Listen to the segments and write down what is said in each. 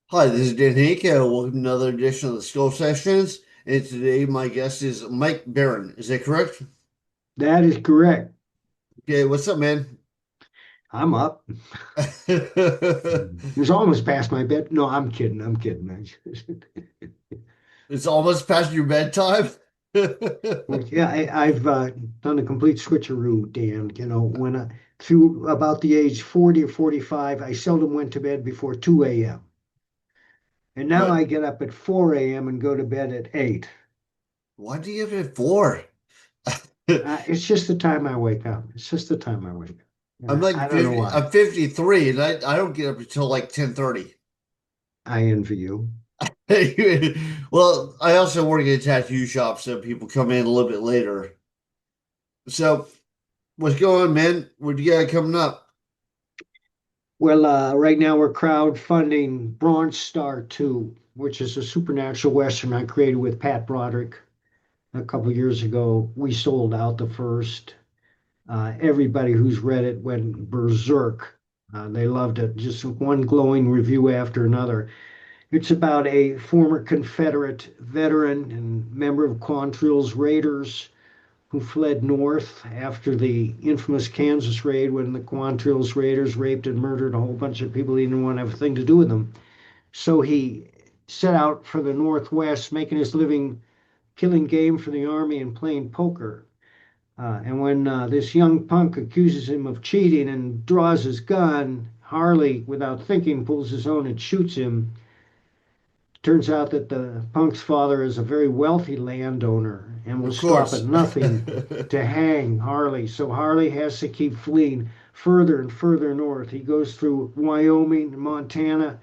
Hi, this is Henk. Welcome to another edition of the Skull Sessions. And today my guest is Mike Barron. Is that correct? That is correct. Okay, what's up, man? I'm up. It was almost past my bed. No, I'm kidding. I'm kidding. It's almost past your bedtime. Yeah, I've done a complete switcheroo, Dan. When through about the age 40 or 45, I seldom went to bed before 2 a.m. And now But I get up at 4 a.m. and go to bed at 8. why do you have it for? It's just the time I wake up. It's just the time I wake up. I'm I like don't know 50, why. I'm 53 and I don't get up until like 10:30. I envy you. Well, I also work at a tattoo shop, so people come in a little bit later. So what's going on, man? What do you got coming up? Well, right now we're crowdfunding Bronze Star 2, which is a supernatural Western I created with Pat Broderick a couple years ago. We sold out the first. Everybody who's read it went berserk. They loved it. Just one glowing review after another. It's about a former Confederate veteran and member of Quantrill's Raiders who fled north after the infamous Kansas raid when the Quantrill's Raiders raped and murdered a whole bunch of people. He didn't want to have a thing to do with them. So he set out for the Northwest, making his living killing game for the Army and playing poker. And when this young punk accuses him of cheating and draws his gun, Harley, without thinking, pulls his own and shoots him. Turns out that the punk's father is a very wealthy landowner and will Of stop at course. nothing to hang Harley. So Harley has to keep fleeing further and further north. He goes through Wyoming, Montana,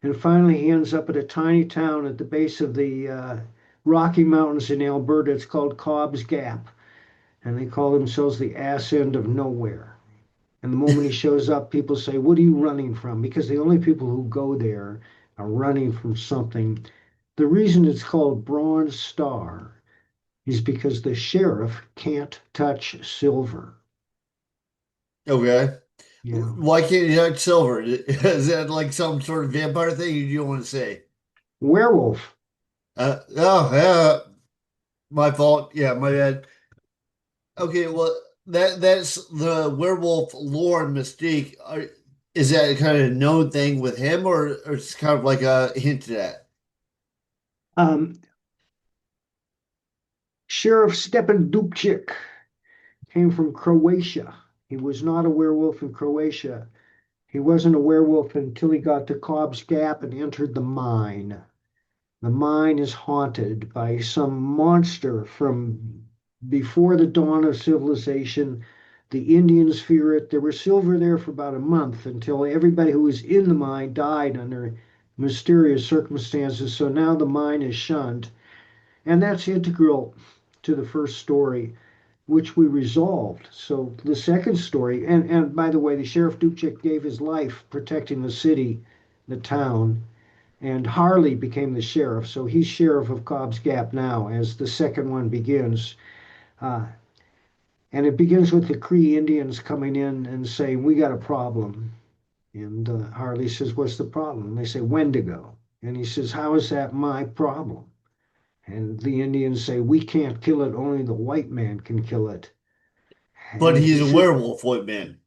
and finally he ends up at a tiny town at the base of the Rocky Mountains in Alberta. It's called Cobb's Gap, and they call themselves the ass end of nowhere. And the moment he shows up, people say, "What are you running from?" Because the only people who go there are running from something. The reason it's called Bronze Star is because the sheriff can't touch silver. Okay. Yeah. Why can't you touch silver? Is that like some sort of vampire thing you don't want to say? Werewolf. Oh, yeah, my fault. Yeah, my bad. Okay, well, that's the werewolf lore and mystique. Is that kind of a known thing with him, or it's kind of like a hint at? Um, Sheriff Stepan Dubček came from Croatia. He was not a werewolf in Croatia. He wasn't a werewolf until he got to Cobb's Gap and entered the mine. The mine is haunted by some monster from before the dawn of civilization. The Indians fear it. There was silver there for about a month until everybody who was in the mine died under mysterious circumstances. So now the mine is shunned. And that's integral to the first story, which we resolved. So the second story, and by the way, the Sheriff Dubček gave his life protecting the city, the town, and Harley became the sheriff. So he's sheriff of Cobb's Gap now as the second one begins. Uh, and it begins with the Cree Indians coming in and saying, "We got a problem." And Harley says, "What's the problem?" And they say, "Wendigo." And he says, "How is that my problem?" And the Indians say, "We can't kill it, only the white man can kill it." But And he's he a said, werewolf, white man.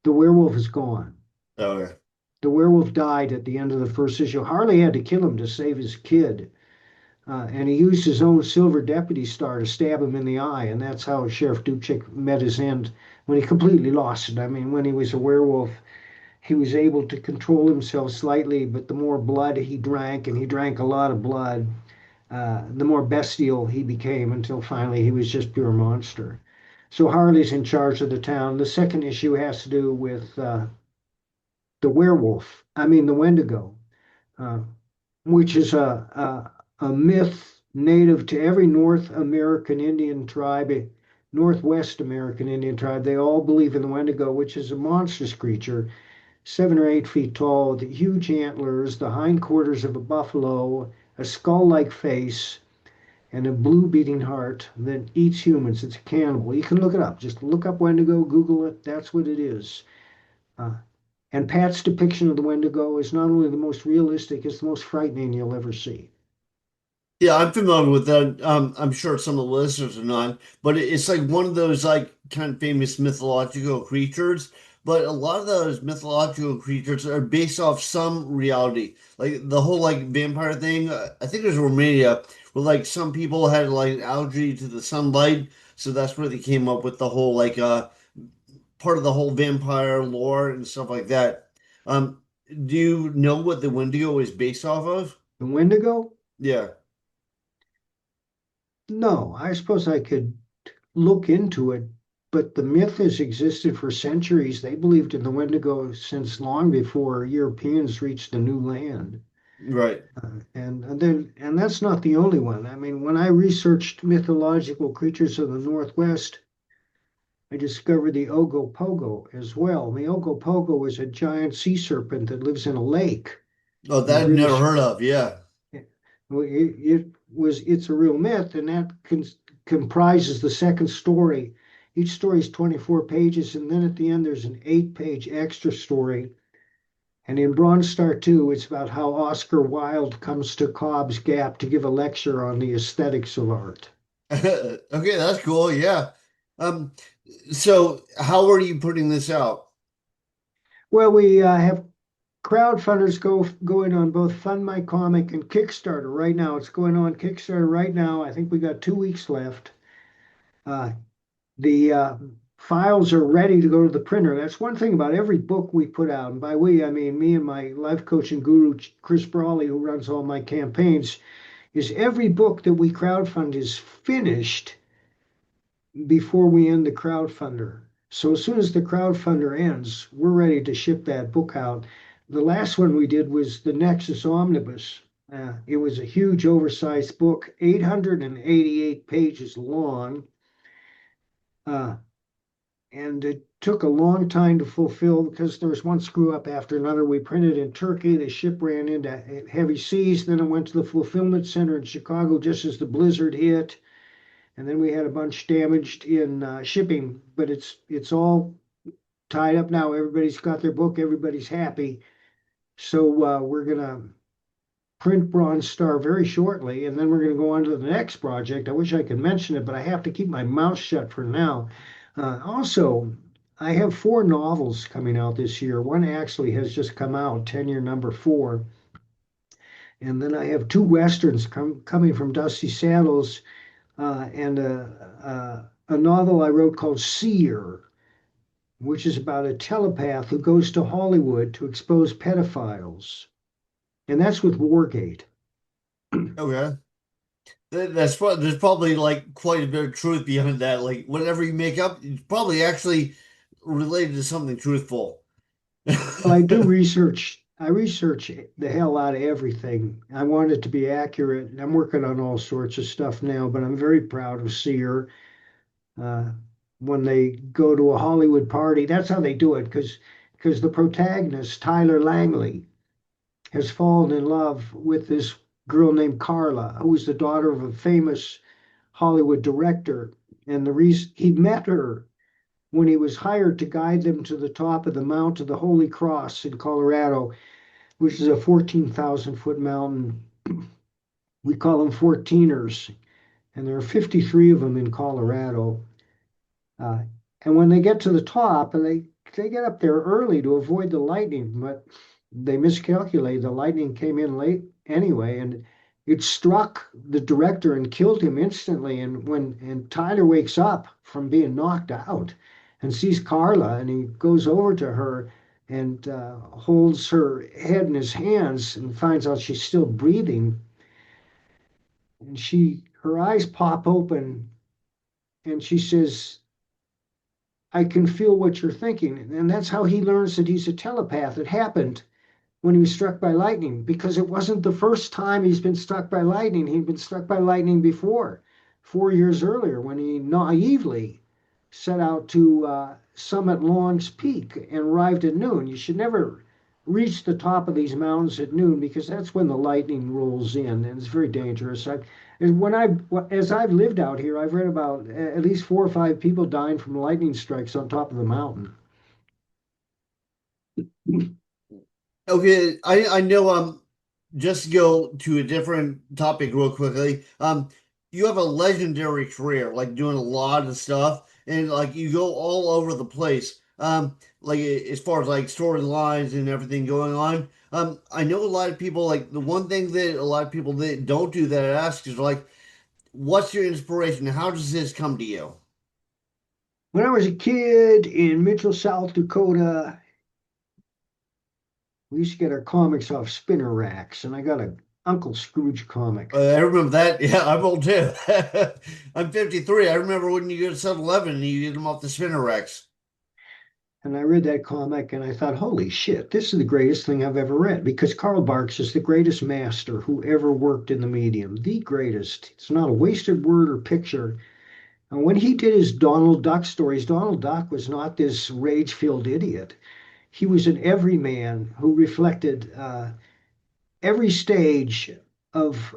"The werewolf is gone." Okay. The werewolf died at the end of the first issue. Harley had to kill him to save his kid. And he used his own silver deputy star to stab him in the eye, and that's how Sheriff Dubček met his end when he completely lost it. I mean, when he was a werewolf, he was able to control himself slightly, but the more blood he drank, and he drank a lot of blood, the more bestial he became until finally he was just pure monster. So Harley's in charge of the town. The second issue has to do with the werewolf, I mean, the Wendigo. Uh, which is a myth native to every North American Indian tribe, Northwest American Indian tribe. They all believe in the Wendigo, which is a monstrous creature, 7 or 8 feet tall, with huge antlers, the hindquarters of a buffalo, a skull like face, and a blue beating heart that eats humans. It's a cannibal. You can look it up. Just look up Wendigo, Google it. That's what it is. Uh, And Pat's depiction of the Wendigo is not only the most realistic, it's the most frightening you'll ever see. Yeah, I'm familiar with that. I'm sure some of the listeners are not, but it's like one of those like kind of famous mythological creatures. But a lot of those mythological creatures are based off some reality. Like the whole like vampire thing. I think it was Romania, where like some people had like allergy to the sunlight, so that's where they came up with the whole like part of the whole vampire lore and stuff like that. Um, do you know what the Wendigo is based off of? The Wendigo? Yeah. No, I suppose I could look into it, but the myth has existed for centuries. They believed in the Wendigo since long before Europeans reached the new land. Right. And that's not the only one. I mean, when I researched mythological creatures of the Northwest, I discovered the Ogopogo as well. The Ogopogo is a giant sea serpent that lives in a lake Oh, in that I've never British. heard of. Yeah. It's a real myth, and that comprises the second story. Each story is 24 pages, and then at the end there's an 8-page extra story. And in Bronze Star 2, it's about how Oscar Wilde comes to Cobb's Gap to give a lecture on the aesthetics of art. Okay, that's cool. Yeah. Um, so how are you putting this out? Well, we have crowdfunders going on both Fund My Comic and Kickstarter right now. It's going on Kickstarter right now. I think we got 2 weeks left. Uh, the files are ready to go to the printer. That's one thing about every book we put out. And by we, I mean me and my life coaching guru, Chris Brawley, who runs all my campaigns, is every book that we crowdfund is finished before we end the crowdfunder. So as soon as the crowdfunder ends, we're ready to ship that book out. The last one we did was the Nexus Omnibus. It was a huge oversized book, 888 pages long. Uh, and it took a long time to fulfill because there was one screw up after another. We printed in Turkey, the ship ran into heavy seas, then it went to the fulfillment center in Chicago just as the blizzard hit, and then we had a bunch damaged in shipping. But it's all tied up now. Everybody's got their book, everybody's happy. So we're gonna print Bronze Star very shortly, and then we're going to go on to the next project. I wish I could mention it, but I have to keep my mouth shut for now. Also, I have 4 novels coming out this year. One actually has just come out, tenure number 4. And then I have 2 westerns coming from Dusty Saddles and a novel I wrote called Seer, which is about a telepath who goes to Hollywood to expose pedophiles. And that's with Wargate. Okay. There's probably like quite a bit of truth behind that. Like whatever you make up, it's probably actually related to something truthful. Well, I do research. I research the hell out of everything. I want it to be accurate. I'm working on all sorts of stuff now, but I'm very proud of Seer. Uh, when they go to a Hollywood party, that's how they do it, because the protagonist, Tyler Langley, has fallen in love with this girl named Carla, who is the daughter of a famous Hollywood director. And the reason he met her when he was hired to guide them to the top of the Mount of the Holy Cross in Colorado, which is a 14,000-foot mountain. We call them 14ers, and there are 53 of them in Colorado. Uh, and when they get to the top, and they get up there early to avoid the lightning, but they miscalculated. The lightning came in late anyway, and it struck the director and killed him instantly. And Tyler wakes up from being knocked out and sees Carla, and he goes over to her and holds her head in his hands and finds out she's still breathing. And her eyes pop open, and she says, I can feel what you're thinking. And that's how he learns that he's a telepath. It happened when he was struck by lightning because it wasn't the first time he's been struck by lightning. He'd been struck by lightning before, 4 years earlier, when he naively set out to summit Long's Peak and arrived at noon. You should never reach the top of these mountains at noon because that's when the lightning rolls in, and it's very dangerous. As I've lived out here, I've read about at least 4 or 5 people dying from lightning strikes on top of the mountain. Okay, I know just to go to a different topic real quickly. You have a legendary career, like doing a lot of stuff and like you go all over the place. Like as far as like storylines and everything going on. I know a lot of people like the one thing that a lot of people that don't do that ask is like, what's your inspiration? How does this come to you? When I was a kid in Mitchell, South Dakota, we used to get our comics off spinner racks, and I got a Uncle Scrooge comic. I remember that. Yeah, I'm old too. I'm 53. I remember when you go to 7-Eleven and you get them off the spinner racks. And I read that comic and I thought, holy shit, this is the greatest thing I've ever read because Karl Barks is the greatest master who ever worked in the medium, the greatest. It's not a wasted word or picture. And when he did his Donald Duck stories, Donald Duck was not this rage filled idiot. He was an everyman who reflected every stage of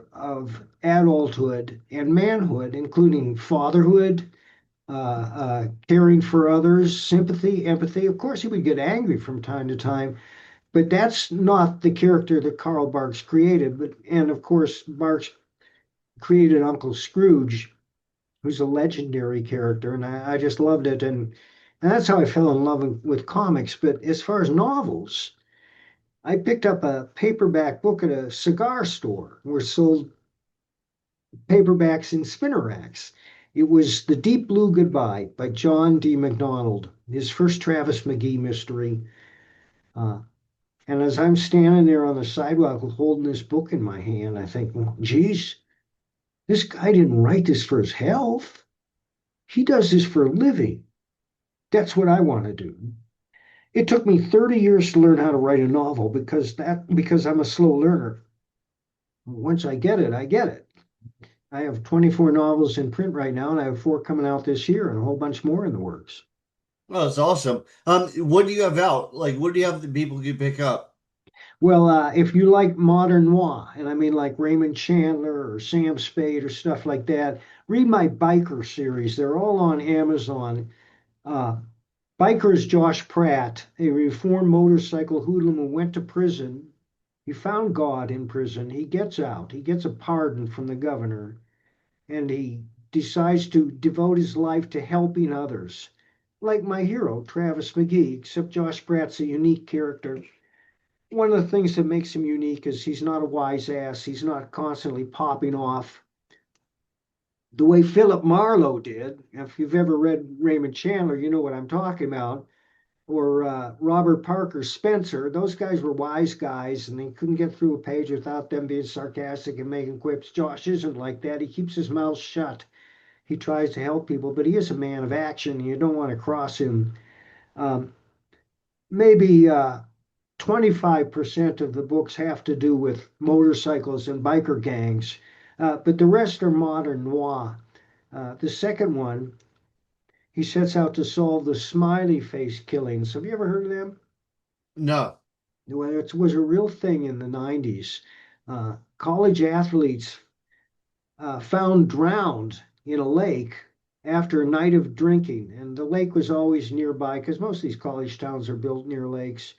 adulthood and manhood, including fatherhood, caring for others, sympathy, empathy. Of course, he would get angry from time to time, but that's not the character that Karl Barks created. But and of course, Barks created Uncle Scrooge, who's a legendary character, and I just loved it. And that's how I fell in love with comics. But as far as novels, I picked up a paperback book at a cigar store where sold paperbacks in spinner racks. It was The Deep Blue Goodbye by John D. MacDonald, his first Travis McGee mystery. Uh, and as I'm standing there on the sidewalk holding this book in my hand, I think, well, geez, this guy didn't write this for his health. He does this for a living. That's what I want to do. It took me 30 years to learn how to write a novel because I'm a slow learner. Once I get it, I get it. I have 24 novels in print right now, and I have four coming out this year and a whole bunch more in the works. Oh, that's awesome. What do you have out? Like, what do you have that people can pick up? Well, if you like modern noir, and I mean like Raymond Chandler or Sam Spade or stuff like that, read my Biker series. They're all on Amazon. Uh, Biker is Josh Pratt, a reformed motorcycle hoodlum who went to prison. He found God in prison. He gets out. He gets a pardon from the governor, and he decides to devote his life to helping others. Like my hero, Travis McGee, except Josh Pratt's a unique character. One of the things that makes him unique is he's not a wise ass. He's not constantly popping off the way Philip Marlowe did. If you've ever read Raymond Chandler, you know what I'm talking about. Or Robert Parker Spencer. Those guys were wise guys, and they couldn't get through a page without them being sarcastic and making quips. Josh isn't like that. He keeps his mouth shut. He tries to help people, but he is a man of action. You don't want to cross him. Um, maybe 25% of the books have to do with motorcycles and biker gangs, but the rest are modern noir. The second one, he sets out to solve the smiley face killings. Have you ever heard of them? No. Well, it was a real thing in the 90s. College athletes found drowned in a lake after a night of drinking, and the lake was always nearby because most of these college towns are built near lakes.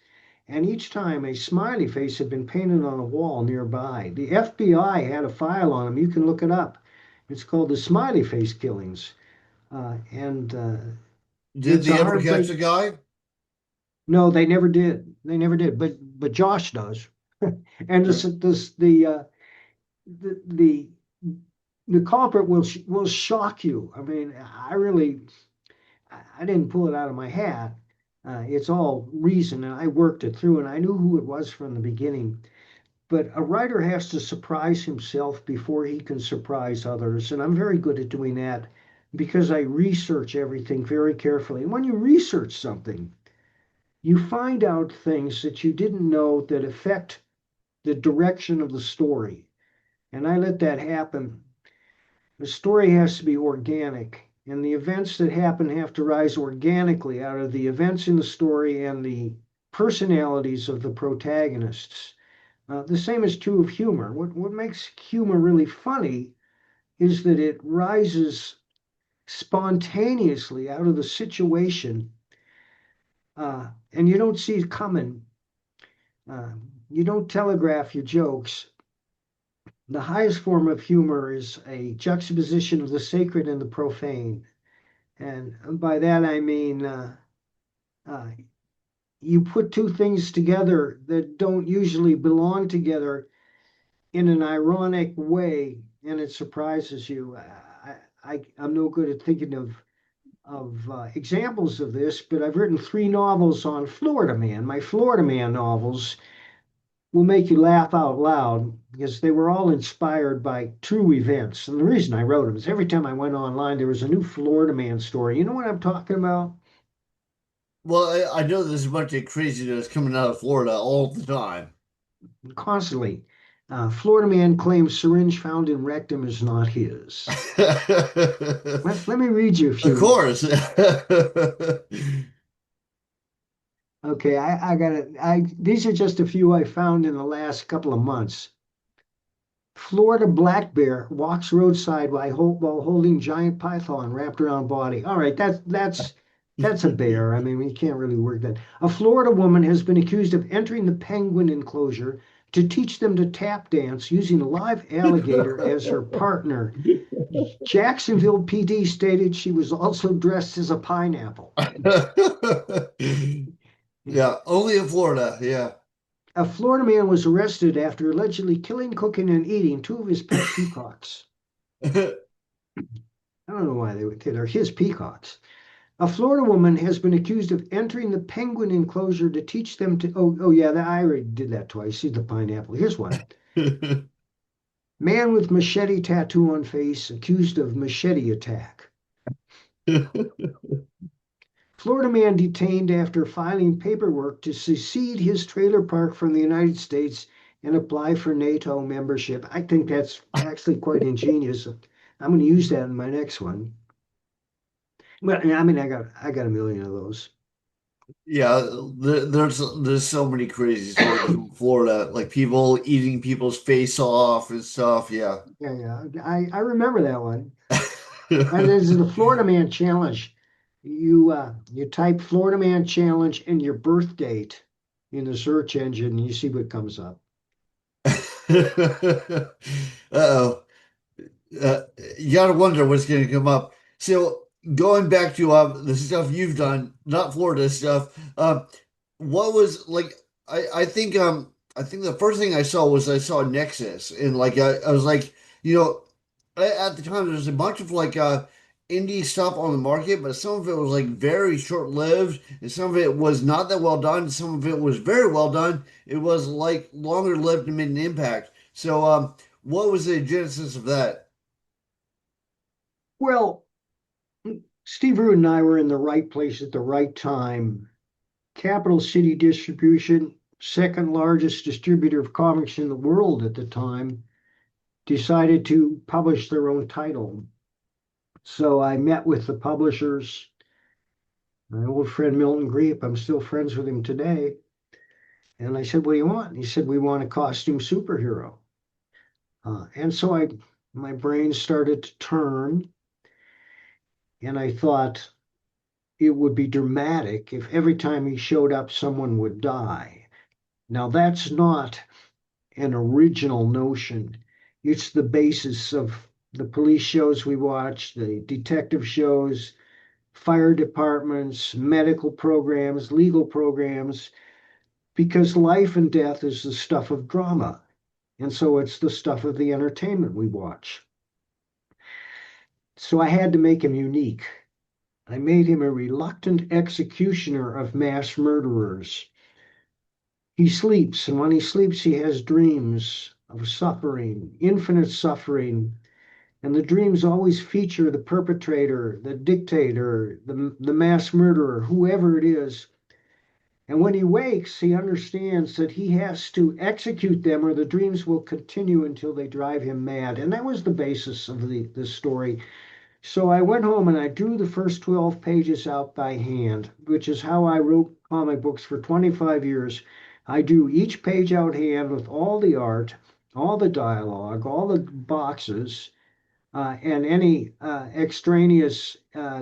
And each time a smiley face had been painted on a wall nearby. The FBI had a file on them. You can look it up. It's called the Smiley Face Killings. And Did it's a they ever catch heartbreak. the guy? No, they never did. They never did. But Josh does. And the the culprit will shock you. I mean, I didn't pull it out of my hat. It's all reason, and I worked it through, and I knew who it was from the beginning. But a writer has to surprise himself before he can surprise others, and I'm very good at doing that because I research everything very carefully. And when you research something, you find out things that you didn't know that affect the direction of the story. And I let that happen. The story has to be organic, and the events that happen have to rise organically out of the events in the story and the personalities of the protagonists. The same is true of humor. What makes humor really funny is that it rises spontaneously out of the situation and you don't see it coming. You don't telegraph your jokes. The highest form of humor is a juxtaposition of the sacred and the profane. And by that I mean uh, you put two things together that don't usually belong together in an ironic way, and it surprises you. I'm no good at thinking of examples of this, but I've written three novels on Florida Man. My Florida Man novels will make you laugh out loud because they were all inspired by true events. And the reason I wrote them is every time I went online, there was a new Florida Man story. You know what I'm talking about? Well, I know there's a bunch of craziness coming out of Florida all the time. Constantly. Florida Man claims syringe found in rectum is not his. Let me read you a Of few. course. Okay, I got it. These are just a few I found in the last couple of months. Florida black bear walks roadside while holding giant python wrapped around body. All right, that's a bear. I mean, we can't really work that. A Florida woman has been accused of entering the penguin enclosure to teach them to tap dance using a live alligator as her partner. Jacksonville PD stated she was also dressed as a pineapple. Yeah, only in Florida. Yeah. A Florida man was arrested after allegedly killing, cooking, and eating two of his pet peacocks. I don't know why they're his peacocks. A Florida woman has been accused of entering the penguin enclosure to teach them to. Oh yeah, I already did that twice. See the pineapple. Here's one. Man with machete tattoo on face accused of machete attack. Florida man detained after filing paperwork to secede his trailer park from the United States and apply for NATO membership. I think that's actually quite ingenious. I'm going to use that in my next one. Well, I mean, I got a million of those. Yeah, there's so many crazy stories from Florida, like people eating people's face off and stuff. Yeah. Yeah, yeah. I remember that one. And this is the Florida Man Challenge. You type Florida Man Challenge and your birth date in the search engine, and you see what comes up. Uh-oh. uh, you gotta wonder what's gonna come up. So going back to the stuff you've done, not Florida stuff. What was like? I think the first thing I saw was I saw Nexus, and like I was like, you know, at the time there's a bunch of like indie stuff on the market, but some of it was like very short lived, and some of it was not that well done. Some of it was very well done. It was like longer lived and made an impact. So what was the genesis of that? Well, Steve Root and I were in the right place at the right time. Capital City Distribution, second largest distributor of comics in the world at the time, decided to publish their own title. So I met with the publishers, my old friend Milton Greep. I'm still friends with him today. And I said, "What do you want?" And he said, "We want a costume superhero." And so my brain started to turn, and I thought it would be dramatic if every time he showed up, someone would die. Now, that's not an original notion. It's the basis of the police shows we watch, the detective shows, fire departments, medical programs, legal programs, because life and death is the stuff of drama. And so it's the stuff of the entertainment we watch. So I had to make him unique. I made him a reluctant executioner of mass murderers. He sleeps, and when he sleeps, he has dreams of suffering, infinite suffering. And the dreams always feature the perpetrator, the dictator, the mass murderer, whoever it is. And when he wakes, he understands that he has to execute them or the dreams will continue until they drive him mad. And that was the basis of the story. So I went home and I drew the first 12 pages out by hand, which is how I wrote comic books for 25 years. I drew each page out hand with all the art, all the dialogue, all the boxes, and any extraneous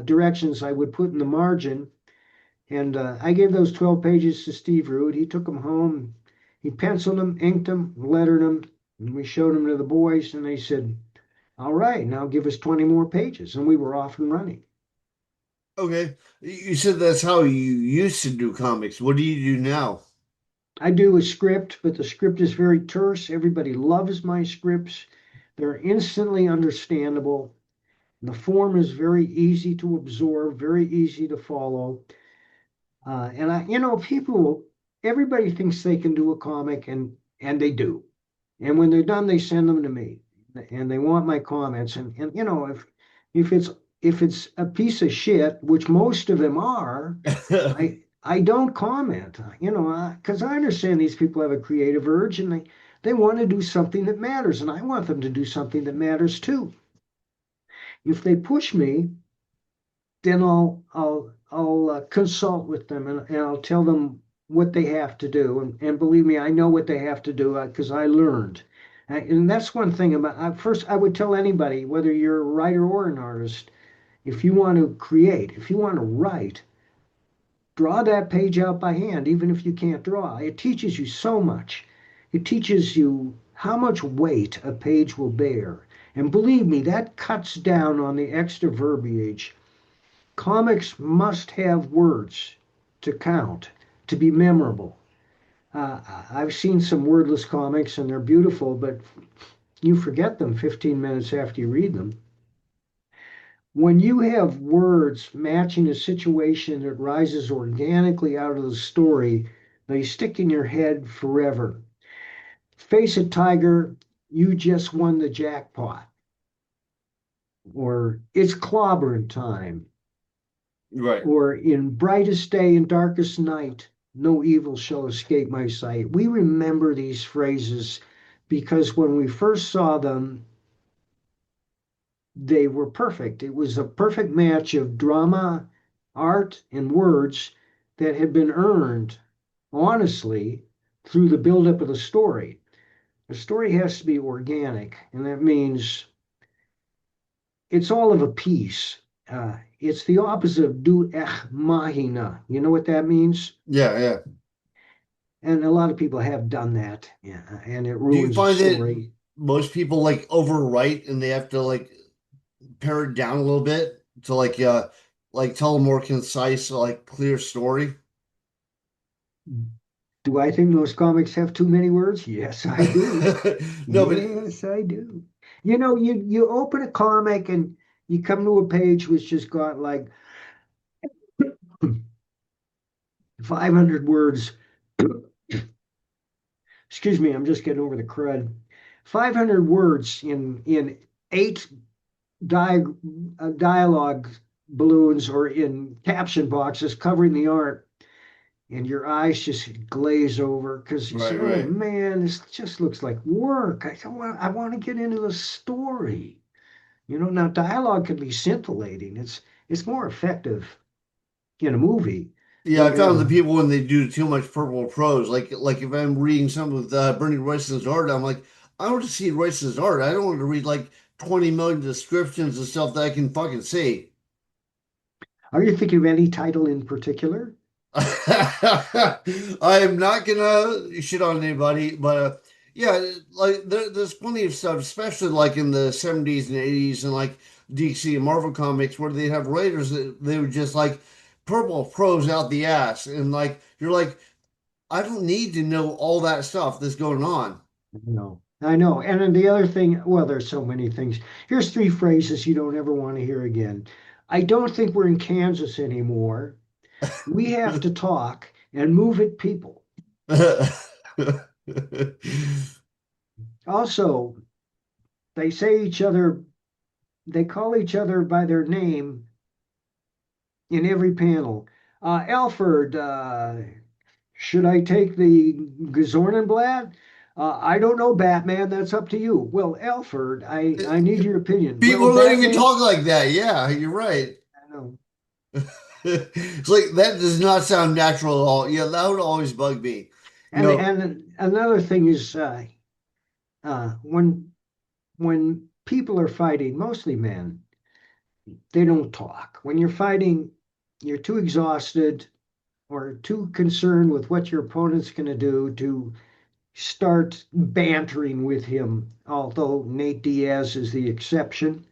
directions I would put in the margin. And I gave those 12 pages to Steve Root. He took them home. He penciled them, inked them, lettered them, and we showed them to the boys. And they said, "All right, now give us 20 more pages." And we were off and running. Okay. You said that's how you used to do comics. What do you do now? I do a script, but the script is very terse. Everybody loves my scripts. They're instantly understandable. The form is very easy to absorb, very easy to follow. And everybody thinks they can do a comic, and they do. And when they're done, they send them to me, and they want my comments. And if it's if it's a piece of shit, which most of them are, I don't comment. Because I understand these people have a creative urge, and they want to do something that matters, and I want them to do something that matters too. If they push me, then I'll consult with them, and I'll tell them what they have to do. And believe me, I know what they have to do because I learned. And that's one thing about first, I would tell anybody, whether you're a writer or an artist, if you want to create, if you want to write, draw that page out by hand, even if you can't draw. It teaches you so much. It teaches you how much weight a page will bear. And believe me, that cuts down on the extra verbiage. Comics must have words to count, to be memorable. I've seen some wordless comics and they're beautiful, but you forget them 15 minutes after you read them. When you have words matching a situation that rises organically out of the story, they stick in your head forever. Face it, Tiger, you just won the jackpot. Or it's clobbering time. Right. Or in brightest day and darkest night, no evil shall escape my sight. We remember these phrases because when we first saw them, they were perfect. It was a perfect match of drama, art, and words that had been earned honestly through the buildup of the story. The story has to be organic, and that means it's all of a piece. It's the opposite of do ech mahina. You know what that means? Yeah, yeah. And a lot of people have done that, yeah, and it Do you ruins the find that story. most people like overwrite and they have to like pare it down a little bit to like tell a more concise, like clear story? Do I think those comics have too many words? Yes, I do. No, but Yes, I do. You open a comic and you come to a page which just got like 500 words. Excuse me, I'm just getting over the crud. 500 words in eight di dialogue balloons or in caption boxes covering the art, and your eyes just glaze over because you say, right, "Oh right. man, this just looks like work. I want to get into the story." Now dialogue can be scintillating. It's more effective in a movie, Yeah, but I found the people when they do too much purple prose, like if I'm reading something with Bernie Royce's art, I'm like, I want to see Royce's art. I don't want to read like 20 million descriptions and stuff that I can fucking see. are you thinking of any title in particular? I am not gonna shit on anybody, but yeah, like there's plenty of stuff, especially like in the 70s and 80s and like DC and Marvel comics where they'd have writers that they would just like purple prose out the ass. And like you're like, I don't need to know all that stuff that's going on. No, I know. And then the other thing, well, there's so many things. Here's three phrases you don't ever want to hear again. I don't think we're in Kansas anymore. We have to talk and move it, people. Also, they say each other, they call each other by their name in every panel. Alfred, should I take the Gazornenblatt? I don't know, Batman. That's up to you. Well, Alfred, I need your opinion. Well, People don't even Batman, talk like that. Yeah, you're right. I know. It's like that does not sound natural at all. Yeah, that would always bug me. You And know, and another thing is when people are fighting, mostly men, they don't talk. When you're fighting, you're too exhausted. or too concerned with what your opponent's going to do to start bantering with him, although Nate Diaz is the exception.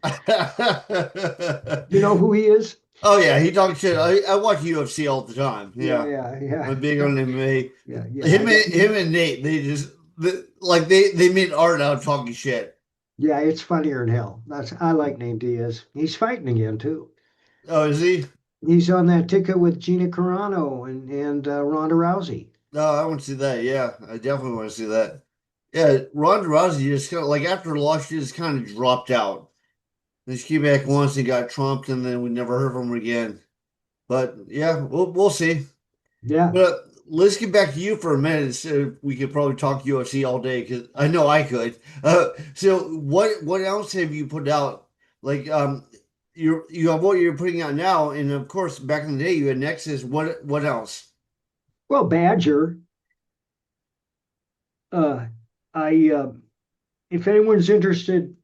You know who he is? Oh yeah, he talks shit. I watch UFC all the time. Yeah, Yeah, yeah, yeah, I'm big on MMA. yeah, yeah. Him and him and Nate, they just like they made art out of talking shit. Yeah, it's funnier than hell. I like Nate Diaz. He's fighting again too. Oh, is he? He's on that ticket with Gina Carano and Ronda Rousey. No, I want to see that. Yeah, I definitely want to see that. Yeah, Ronda Rousey just kind of like after the loss, she just kind of dropped out. Then she came back once and got trumped, and then we never heard from her again. But yeah, we'll see. Yeah. But let's get back to you for a minute. So we could probably talk UFC all day because I know I could. So what else have you put out? Like you have what you're putting out now, and of course back in the day you had Nexus. What else? Well, Badger. Uh, I if anyone's interested,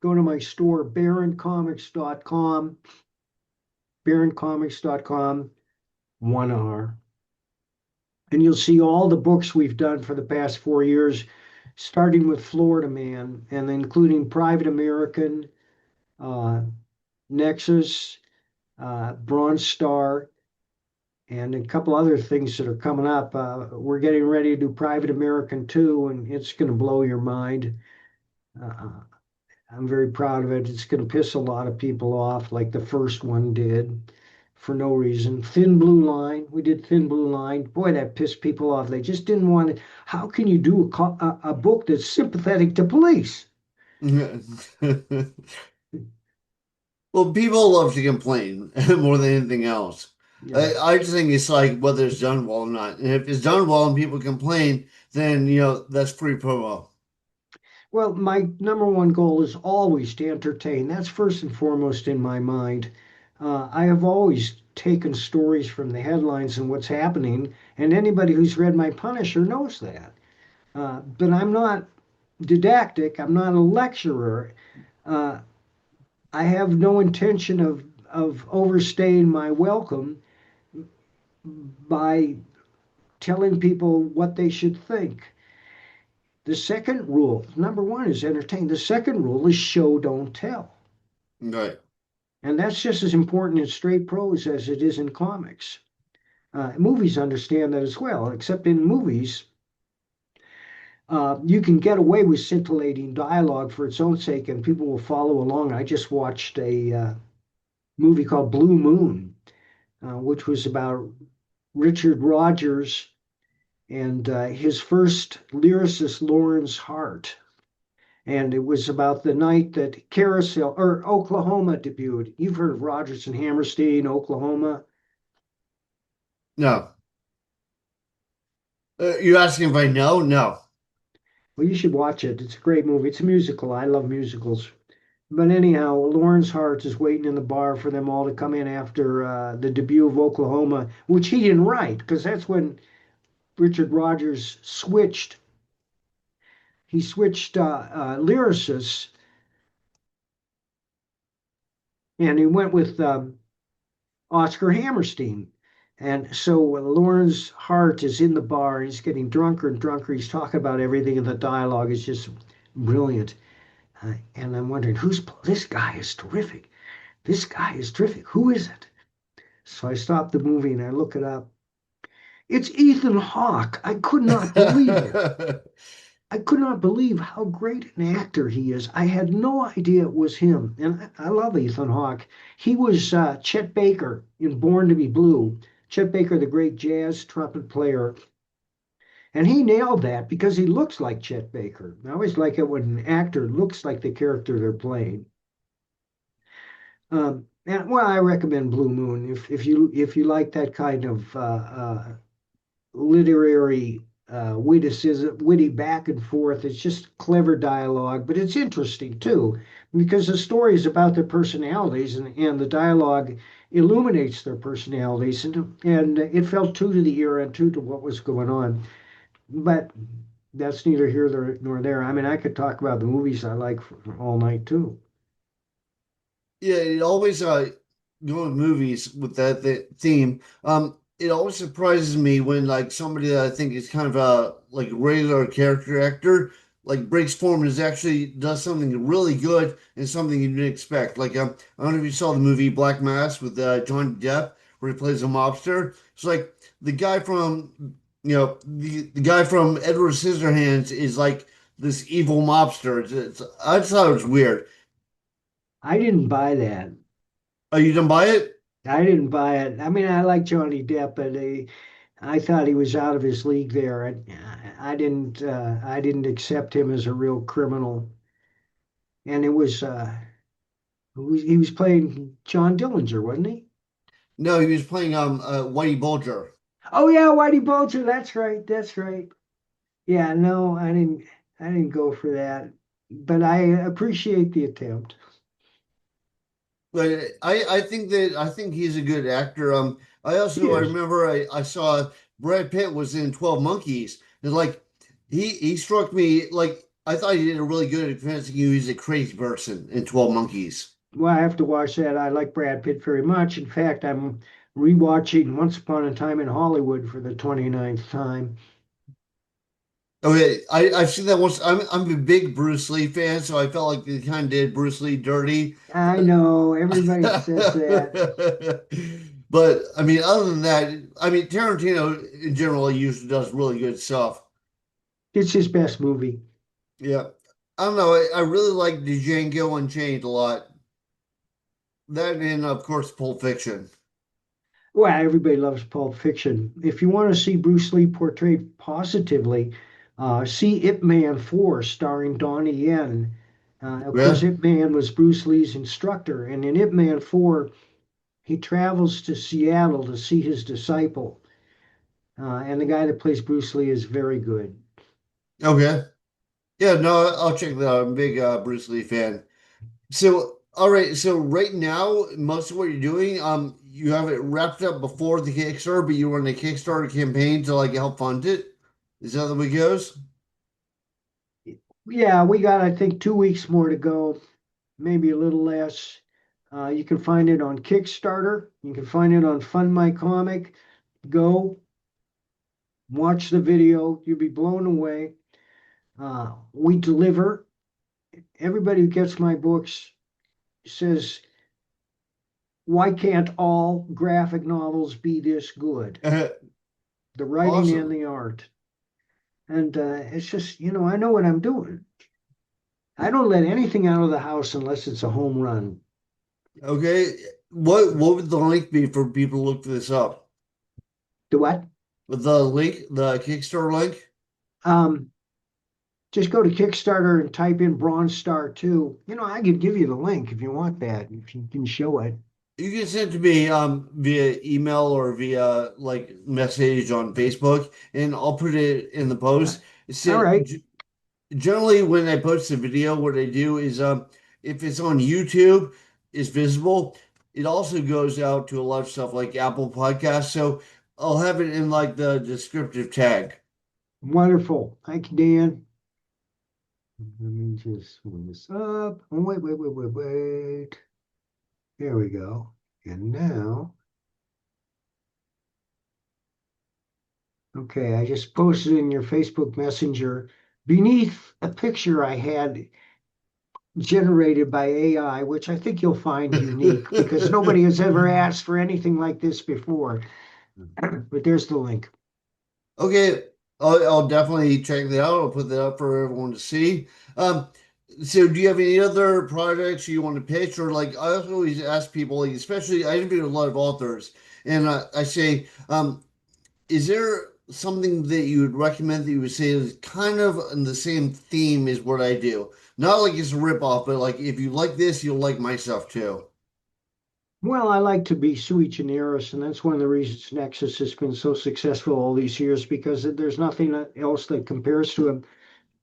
go to my store, baroncomics.com, baroncomics.com, 1R. And you'll see all the books we've done for the past 4 years, starting with Florida Man and including Private American, uh, Nexus, Bronze Star, and a couple other things that are coming up. We're getting ready to do Private American 2, and it's going to blow your mind. Uh, I'm very proud of it. It's going to piss a lot of people off, like the first one did, for no reason. Thin Blue Line, we did Thin Blue Line. Boy, that pissed people off. They just didn't want it. How can you do a book that's sympathetic to police? Well, people love to complain more than anything else. Yeah. I just think it's like whether it's done well or not. And if it's done well and people complain, then that's free promo. Well, my number one goal is always to entertain. That's first and foremost in my mind. I have always taken stories from the headlines and what's happening, and anybody who's read my Punisher knows that. But I'm not didactic. I'm not a lecturer. Uh, I have no intention of overstaying my welcome by telling people what they should think. The second rule, number one, is entertain. The second rule is show, don't tell. Right. And that's just as important in straight prose as it is in comics. Movies understand that as well, except in movies, you can get away with scintillating dialogue for its own sake and people will follow along. I just watched a movie called Blue Moon, which was about Richard Rogers and his first lyricist, Lawrence Hart. And it was about the night that Carousel or Oklahoma debuted. You've heard of Rodgers and Hammerstein, Oklahoma. No. You asking if I know? No. Well, you should watch it. It's a great movie. It's a musical. I love musicals. But anyhow, Lawrence Hart is waiting in the bar for them all to come in after the debut of Oklahoma, which he didn't write because that's when Richard Rogers switched. He switched lyricists and he went with Oscar Hammerstein. And so Lawrence Hart is in the bar. He's getting drunker and drunker. He's talking about everything, and the dialogue is just brilliant. And I'm wondering, who's this guy is terrific. This guy is terrific. Who is it? So I stop the movie and I look it up. It's Ethan Hawke. I could not believe it. I could not believe how great an actor he is. I had no idea it was him. And I love Ethan Hawke. He was Chet Baker in Born to Be Blue. Chet Baker, the great jazz trumpet player. And he nailed that because he looks like Chet Baker. I always like it when an actor looks like the character they're playing. And well, I recommend Blue Moon if you like that kind of literary witticism, witty back and forth. It's just clever dialogue, but it's interesting too because the story is about their personalities and the dialogue illuminates their personalities and it felt true to the era and true to what was going on. But that's neither here nor there. I mean, I could talk about the movies I like for all night too. Yeah, it always going with movies with that theme, it always surprises me when like somebody that I think is kind of a like regular character actor like breaks form and is actually does something really good and something you didn't expect. Like I don't know if you saw the movie Black Mass with Johnny Depp where he plays a mobster. It's like the guy from the guy from Edward Scissorhands is like this evil mobster. I just thought it was weird. I didn't buy that. Oh, you didn't buy it? I didn't buy it. I mean, I like Johnny Depp, but I thought he was out of his league there. I didn't accept him as a real criminal. And it was he was playing John Dillinger, wasn't he? No, he was playing Whitey Bulger. Oh yeah, Whitey Bulger. That's right. That's right. Yeah, no, I didn't go for that, but I appreciate the attempt. But I think he's a good actor. He I is. remember I saw Brad Pitt was in 12 Monkeys. And like he struck me like I thought he did a really good at convincing you he's a crazy person in 12 Monkeys. Well, I have to watch that. I like Brad Pitt very much. In fact, I'm rewatching Once Upon a Time in Hollywood for the 29th time. Okay, I've seen that once. I'm a big Bruce Lee fan, so I felt like they kind of did Bruce Lee dirty. I know everybody says that. But I mean, other than that, I mean, Tarantino in general usually does really good stuff. It's his best movie. Yeah, I don't know. I really like the Django Unchained a lot. That and of course Pulp Fiction. Well, everybody loves Pulp Fiction. If you want to see Bruce Lee portrayed positively, see Ip Man 4 starring Donnie Yen. Of course, Yeah. Ip Man was Bruce Lee's instructor, and in Ip Man 4, he travels to Seattle to see his disciple. And the guy that plays Bruce Lee is very good. Okay. Yeah. No, I'll check that out. I'm a big Bruce Lee fan. So, all right. So right now, most of what you're doing, you have it wrapped up before the Kickstarter, but you run a Kickstarter campaign to like help fund it. Is that the way it goes? Yeah, we got, I think, 2 weeks more to go, maybe a little less. You can find it on Kickstarter. You can find it on Fund My Comic. Go watch the video. You'll be blown away. We deliver. Everybody who gets my books says, why can't all graphic novels be this good? The writing and Awesome. the art. And it's just, I know what I'm doing. I don't let anything out of the house unless it's a home run. Okay. What would the link be for people to look this up? Do what? With the link, the Kickstarter link? Um, just go to Kickstarter and type in Bronze Star 2. I could give you the link if you want that, if you can show it. You can send it to me via email or via like message on Facebook, and I'll put it in the Uh, post. All right. Generally, when I post a video, what I do is if it's on YouTube, it's visible. It also goes out to a lot of stuff like Apple Podcasts, so I'll have it in like the descriptive tag. Wonderful. Thank you, Dan. Let me just swing this up. Oh, wait, wait, wait, wait, wait. There we go. And now, okay, I just posted in your Facebook Messenger beneath a picture I had generated by AI, which I think you'll find unique because nobody has ever asked for anything like this before. But there's the link. Okay, I'll definitely check that out. I'll put that up for everyone to see. Um, so do you have any other projects you want to pitch, or like I always ask people, like especially I interview a lot of authors, and I say, is there something that you would recommend that you would say is kind of in the same theme as what I do? Not like it's a ripoff, but like if you like this, you'll like my stuff too. Well, I like to be sui generis, and that's one of the reasons Nexus has been so successful all these years because there's nothing else that compares to him.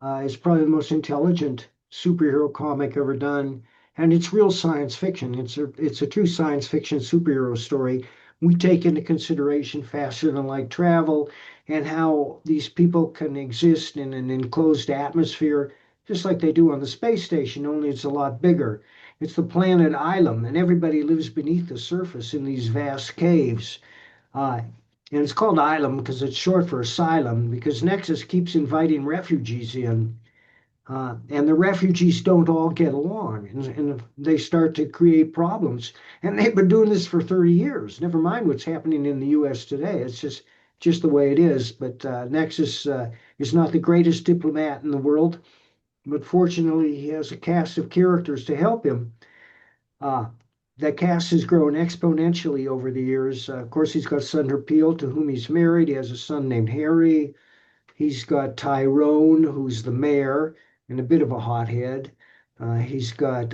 It's probably the most intelligent superhero comic ever done, and it's real science fiction. It's a true science fiction superhero story. We take into consideration faster than light travel and how these people can exist in an enclosed atmosphere, just like they do on the space station, only it's a lot bigger. It's the planet Ilum, and everybody lives beneath the surface in these vast caves. Uh, and it's called Ilum because it's short for asylum, because Nexus keeps inviting refugees in. And the refugees don't all get along, and they start to create problems. And they've been doing this for 30 years. Never mind what's happening in the U.S. today. It's just the way it is. But Nexus is not the greatest diplomat in the world, but fortunately, he has a cast of characters to help him. Uh, that cast has grown exponentially over the years. Of course, he's got son Peel, to whom he's married. He has a son named Harry. He's got Tyrone, who's the mayor and a bit of a hothead. He's got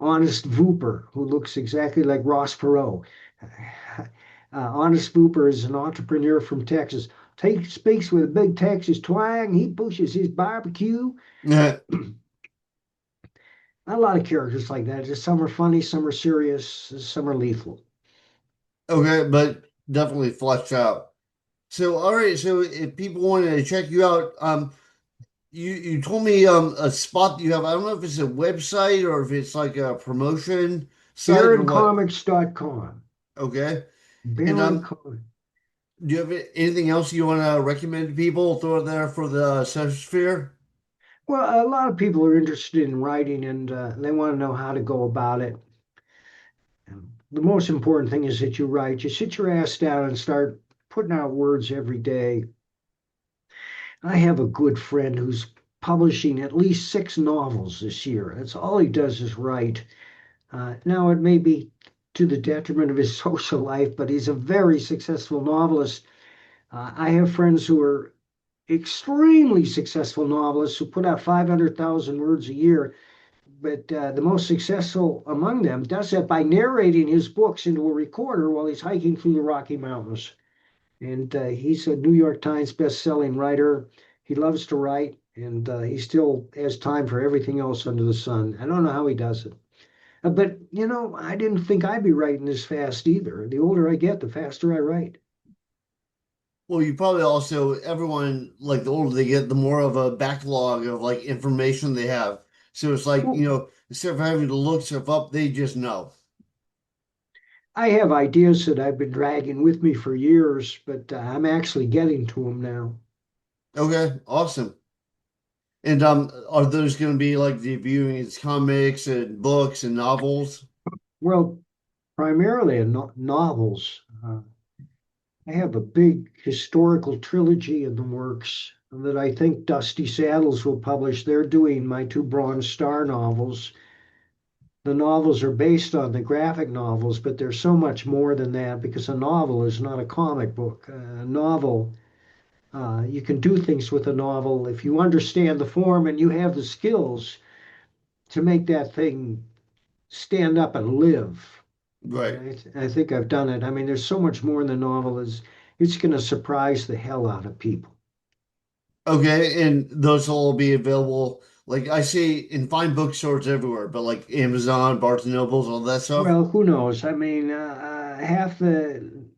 Honest Vooper, who looks exactly like Ross Perot. Honest Vooper is an entrepreneur from Texas. Speaks with a big Texas twang. He pushes his barbecue. Yeah. A lot of characters like that. Just some are funny, some are serious, some are lethal. Okay, but definitely fleshed out. So, all right. So, if people want to check you out, you told me a spot that you have. I don't know if it's a website or if it's like a promotion site or what. BaronComics.com. Okay. And Baron Comics. do you have anything else you want to recommend to people throw there for the Sphere? Well, a lot of people are interested in writing and they want to know how to go about it. The most important thing is that you write. You sit your ass down and start putting out words every day. I have a good friend who's publishing at least 6 novels this year. That's all he does is write. Now, it may be to the detriment of his social life, but he's a very successful novelist. I have friends who are extremely successful novelists who put out 500,000 words a year, but the most successful among them does that by narrating his books into a recorder while he's hiking through the Rocky Mountains. And he's a New York Times best-selling writer. He loves to write, and he still has time for everything else under the sun. I don't know how he does it. But, I didn't think I'd be writing this fast either. The older I get, the faster I write. Well, you probably also, everyone, like the older they get, the more of a backlog of like information they have. So it's like, Well, instead of having to look stuff up, they just know. I have ideas that I've been dragging with me for years, but I'm actually getting to them now. Okay, awesome. And are those going to be like debuting its comics and books and novels? Well, primarily in novels. I have a big historical trilogy in the works that I think Dusty Saddles will publish. They're doing my 2 Bronze Star novels. The novels are based on the graphic novels, but there's so much more than that because a novel is not a comic book. A novel, you can do things with a novel if you understand the form and you have the skills to make that thing stand up and live. Right. I think I've done it. I mean, there's so much more in the novel. It's going to surprise the hell out of people. Okay, and those will all be available. Like I see in fine bookstores everywhere, but like Amazon, Barnes and Nobles, all that stuff. Well, who knows? I mean, half Barnes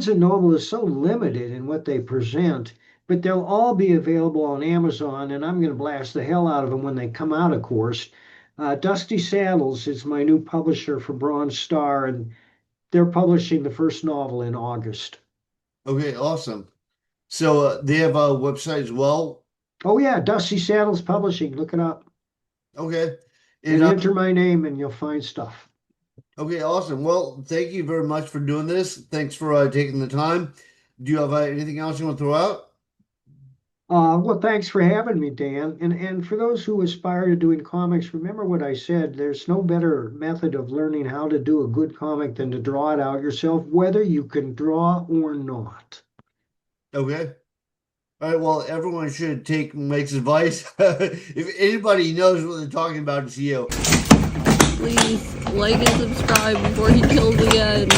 and Noble is so limited in what they present, but they'll all be available on Amazon, and I'm going to blast the hell out of them when they come out, of course. Dusty Saddles is my new publisher for Bronze Star, and they're publishing the first novel in August. Okay, awesome. So they have a website as well. Oh yeah, Dusty Saddles Publishing. Look it up Okay, and and enter my name, and you'll find stuff. okay, awesome. Well, thank you very much for doing this. Thanks for taking the time. Do you have anything else you want to throw out? Well, thanks for having me, Dan. And for those who aspire to doing comics, remember what I said. There's no better method of learning how to do a good comic than to draw it out yourself, whether you can draw or not. Okay. All right. Well, everyone should take Mike's advice. If anybody knows what they're talking about, it's you. Please like and subscribe before he kills again.